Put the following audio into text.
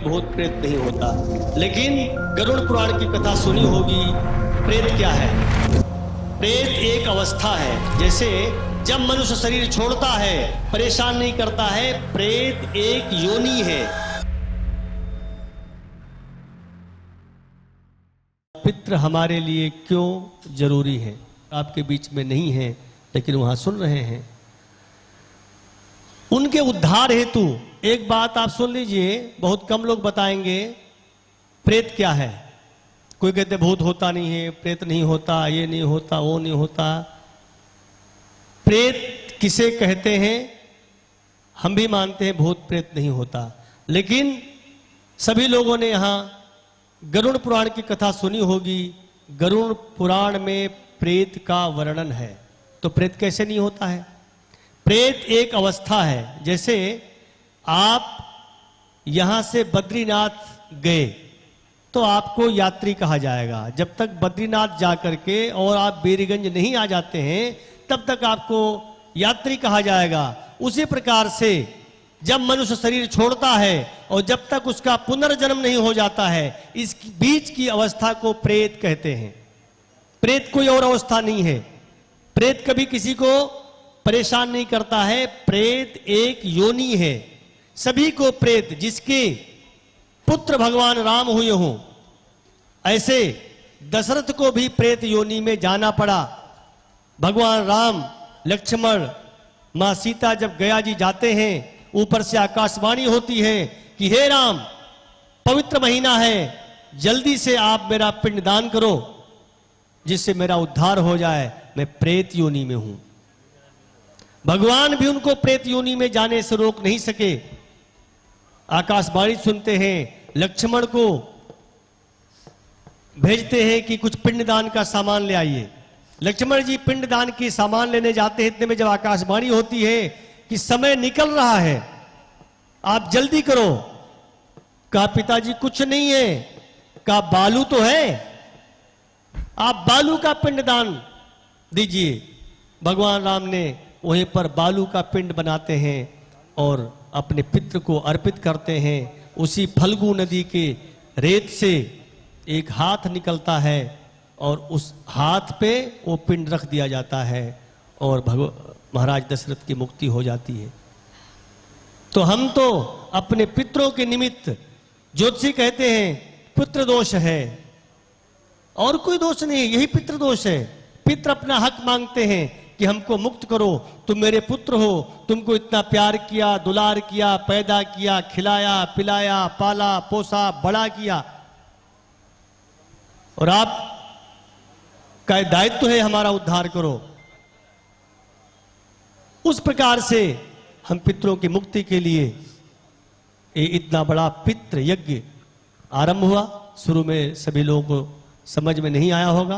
भूत प्रेत नहीं होता। लेकिन गरुड़ पुराण की कथा सुनी होगी। प्रेत क्या है? प्रेत एक अवस्था है, जैसे जब मनुष्य शरीर छोड़ता है परेशान नहीं करता है, प्रेत एक योनि है। पितृ हमारे लिए क्यों जरूरी है? आपके बीच में नहीं है लेकिन वहां सुन रहे हैं। उनके उद्धार हेतु एक बात आप सुन लीजिए, बहुत कम लोग बताएंगे प्रेत क्या है। कोई कहते भूत होता नहीं है, प्रेत नहीं होता, ये नहीं होता, वो नहीं होता। प्रेत किसे कहते हैं? हम भी मानते हैं भूत प्रेत नहीं होता, लेकिन सभी लोगों ने यहां गरुड़ पुराण की कथा सुनी होगी। गरुड़ पुराण में प्रेत का वर्णन है। तो प्रेत कैसे नहीं होता है? प्रेत एक अवस्था है, जैसे आप यहां से बद्रीनाथ गए तो आपको यात्री कहा जाएगा। जब तक बद्रीनाथ जाकर के और आप बेरीगंज नहीं आ जाते हैं तब तक आपको यात्री कहा जाएगा। उसी प्रकार से जब मनुष्य शरीर छोड़ता है और जब तक उसका पुनर्जन्म नहीं हो जाता है, इस बीच की अवस्था को प्रेत कहते हैं। प्रेत कोई और अवस्था नहीं है। प्रेत कभी किसी को परेशान नहीं करता है। प्रेत एक योनि है। सभी को प्रेत, जिसके पुत्र भगवान राम हुए हों, ऐसे दशरथ को भी प्रेत योनि में जाना पड़ा। भगवान राम, लक्ष्मण, मां सीता जब गया जी जाते हैं, ऊपर से आकाशवाणी होती है कि हे राम, पवित्र महीना है, जल्दी से आप मेरा पिंडदान करो जिससे मेरा उद्धार हो जाए, मैं प्रेत योनि में हूं। भगवान भी उनको प्रेत योनि में जाने से रोक नहीं सके। आकाशवाणी सुनते हैं, लक्ष्मण को भेजते हैं कि कुछ पिंडदान का सामान ले आइए। लक्ष्मण जी पिंडदान की सामान लेने जाते हैं। इतने में जब आकाशवाणी होती है कि समय निकल रहा है, आप जल्दी करो। कहा पिताजी कुछ नहीं है। कहा बालू तो है, आप बालू का पिंडदान दीजिए। भगवान राम ने वहीं पर बालू का पिंड बनाते हैं और अपने पितृ को अर्पित करते हैं। उसी फल्गु नदी के रेत से एक हाथ निकलता है और उस हाथ पे वो पिंड रख दिया जाता है और महाराज दशरथ की मुक्ति हो जाती है। तो हम तो अपने पितरों के निमित्त, ज्योतिषी कहते हैं पितृ दोष है, और कोई दोष नहीं, यही पितृ दोष है। पितृ अपना हक मांगते हैं कि हमको मुक्त करो, तुम मेरे पुत्र हो, तुमको इतना प्यार किया, दुलार किया, पैदा किया, खिलाया, पिलाया, पाला, पोसा, बड़ा किया, और आप का दायित्व है हमारा उद्धार करो। उस प्रकार से हम पितरों की मुक्ति के लिए ये इतना बड़ा पितृ यज्ञ आरंभ हुआ। शुरू में सभी लोगों को समझ में नहीं आया होगा,